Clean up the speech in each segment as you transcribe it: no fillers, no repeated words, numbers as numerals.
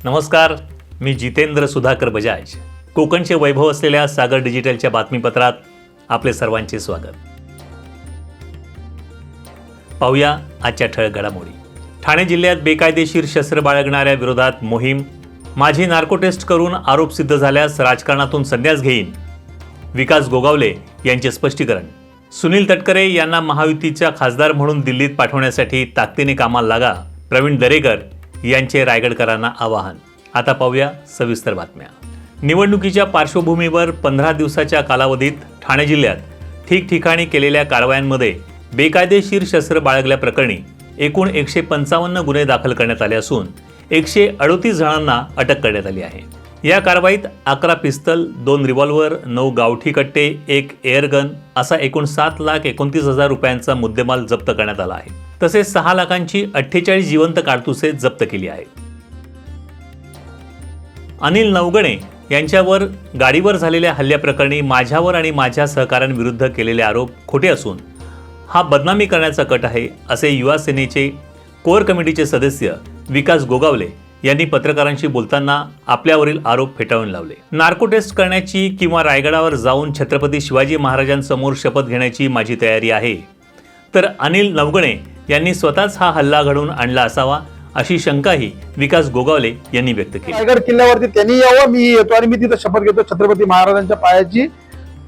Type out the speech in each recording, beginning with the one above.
नमस्कार, मी जितेंद्र सुधाकर बजाज. कोकणचे वैभव असलेल्या सागर डिजिटलच्या बातमीपत्रात आपले सर्वांचे स्वागत. पाहूया आजच्या ठळक घडामोडी. ठाणे जिल्ह्यात बेकायदेशीर शस्त्र बाळगणाऱ्या विरोधात मोहीम. माझी नार्को टेस्ट करून आरोप सिद्ध झाल्यास राजकारणातून संन्यास घेईन. विकास गोगावले यांचे स्पष्टीकरण. सुनील तटकरे यांना महायुतीचा खासदार म्हणून दिल्लीत पाठवण्यासाठी ताकदीने कामाला लागा. प्रवीण दरेकर यांचे रायगडकरांना आवाहन. आता पाहूया सविस्तर बातम्या. निवडणुकीच्या पार्श्वभूमीवर 15 दिवसाच्या कालावधीत ठाणे जिल्ह्यात ठिकठिकाणी केलेल्या कारवायांमध्ये बेकायदेशीर शस्त्र बाळगल्याप्रकरणी एकूण 155 गुन्हे दाखल करण्यात आले असून 138 जणांना अटक करण्यात आली आहे. या कारवाईत 11 पिस्तल, 2 रिव्हॉल्व्हर, 9 गावठी कट्टे, 1 एअरगन असा एकूण 7,29,000 रुपयांचा मुद्देमाल जप्त करण्यात आला आहे. तसेच 6 लाखांची 48 जिवंत काडतुसे जप्त केली आहेत. अनिल नवगणे यांच्यावर गाडीवर झालेल्या हल्ल्याप्रकरणी माझ्यावर आणि माझ्या सहकाऱ्यांविरुद्ध केलेले आरोप खोटे असून हा बदनामी करण्याचा कट आहे, असे युवा सेनेचे कोर कमिटीचे सदस्य विकास गोगावले यांनी पत्रकारांशी बोलताना आपल्यावरील आरोप फेटाळून लावले. नार्को टेस्ट करण्याची किंवा रायगडावर जाऊन छत्रपती शिवाजी महाराजांसमोर शपथ घेण्याची माझी तयारी आहे, तर अनिल नवगणे यांनी स्वतःच हा हल्ला घडवून आणला असावा, अशी शंकाही विकास गोगावले यांनी व्यक्त केली. रायगड किल्ल्यावरती त्यांनी यावं, मी येतो आणि मी तिथं शपथ घेतो छत्रपती महाराजांच्या पायाची,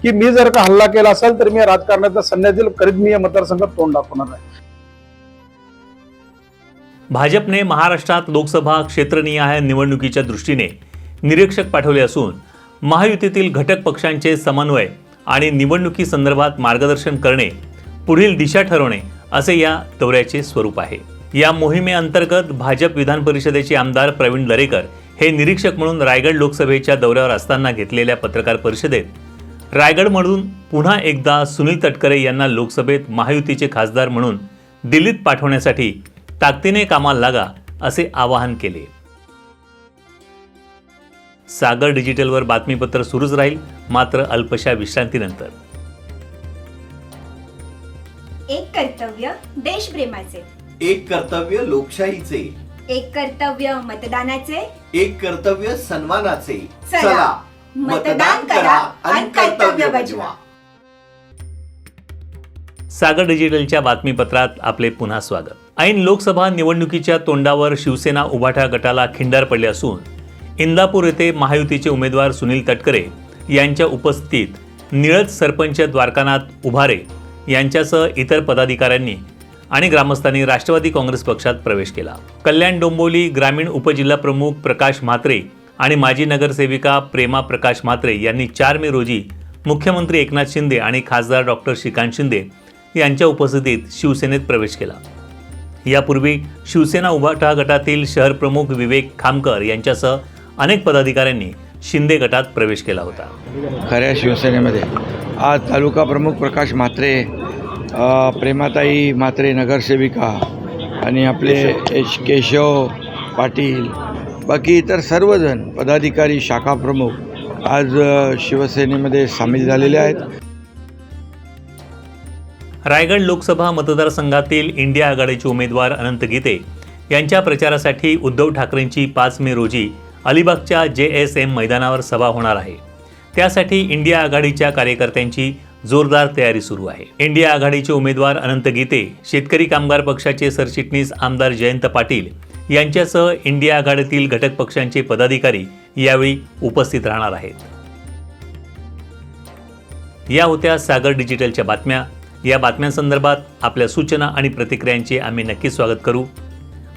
की मी जर का हल्ला केला असेल तर मी राजकारणाचा संन्यास देईल, करीत मी या मतदारसंघात तोंड दाखवणार आहे. भाजपने महाराष्ट्रात लोकसभा क्षेत्रनिहाय निवडणुकीच्या दृष्टीने निरीक्षक पाठवले असून महायुतीतील घटक पक्षांचे समन्वय आणि निवडणुकी संदर्भात मार्गदर्शन करणे, पुढील दिशा ठरवणे असे या दौऱ्याचे स्वरूप आहे. या मोहिमेअंतर्गत भाजप विधान परिषदेचे आमदार प्रवीण दरेकर हे निरीक्षक म्हणून रायगड लोकसभेच्या दौऱ्यावर असताना घेतलेल्या पत्रकार परिषदेत रायगडमधून पुन्हा एकदा सुनील तटकरे यांना लोकसभेत महायुतीचे खासदार म्हणून दिल्लीत पाठवण्यासाठी ताकदीने कामाला लागा असे आवाहन केले. सागर डिजिटलवर बातमीपत्र सुरूच राहील, मात्र अल्पशा विश्रांतीनंतर. एक कर्तव्य देशप्रेमाचे, एक कर्तव्य लोकशाहीचे, एक कर्तव्य मतदानाचे, एक कर्तव्य सन्मानाचे. चला मतदान करा आणि कर्तव्य बजवा. सागर डिजिटलच्या बातमीपत्रात आपले पुन्हा स्वागत. ऐन लोकसभा निवडणुकीच्या तोंडावर शिवसेना उभाटा गटाला खिंडार पडले असून इंदापूर येथे महायुतीचे उमेदवार सुनील तटकरे यांच्या उपस्थितीत निळज सरपंच द्वारकानाथ उभारे यांच्यासह इतर पदाधिकाऱ्यांनी आणि ग्रामस्थांनी राष्ट्रवादी काँग्रेस पक्षात प्रवेश केला. कल्याण डोंबिवली ग्रामीण उपजिल्हाप्रमुख प्रकाश म्हात्रे आणि माजी नगरसेविका प्रेमा प्रकाश म्हात्रे यांनी 4 मे रोजी मुख्यमंत्री एकनाथ शिंदे आणि खासदार डॉक्टर श्रीकांत शिंदे यांच्या उपस्थितीत शिवसेनेत प्रवेश केला. यापूर्वी शिवसेना उभाटा गटातील शहर प्रमुख विवेक खामकर यांच्यासह अनेक पदाधिकाऱ्यांनी शिंदे गटात प्रवेश केला होता. खऱ्या शिवसेनेमध्ये आज तालुका प्रमुख प्रकाश म्हात्रे, प्रेमाताई म्हात्रे नगरसेविका आणि आपले केशव पाटील, बाकी इतर सर्वजण पदाधिकारी, शाखा प्रमुख आज शिवसेनेमध्ये सामील झालेले आहेत. रायगड लोकसभा मतदारसंघातील इंडिया आघाडीचे उमेदवार अनंत गीते यांच्या प्रचारासाठी उद्धव ठाकरेंची 5 मे रोजी अलिबागच्या JSM मैदानावर सभा होणार आहे. त्यासाठी इंडिया आघाडीच्या कार्यकर्त्यांची जोरदार तयारी सुरू आहे. इंडिया आघाडीचे उमेदवार अनंत गीते, शेतकरी कामगार पक्षाचे सरचिटणीस आमदार जयंत पाटील यांच्यासह इंडिया आघाडीतील घटक पक्षांचे पदाधिकारी यावेळी उपस्थित राहणार आहेत. या होत्या सागर डिजिटलच्या बातम्या. या बातम्यांसंदर्भात आपल्या सूचना आणि प्रतिक्रियांचे आम्ही नक्की स्वागत करू.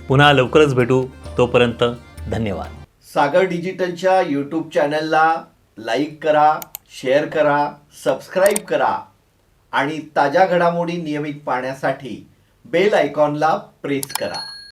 पुन्हा लवकरच भेटू. तोपर्यंत धन्यवाद. सागर डिजिटलच्या यूट्यूब चॅनलला लाईक करा, शेअर करा, सबस्क्राईब करा आणि ताज्या घडामोडी नियमित पाहण्यासाठी बेल आयकॉनला प्रेस करा.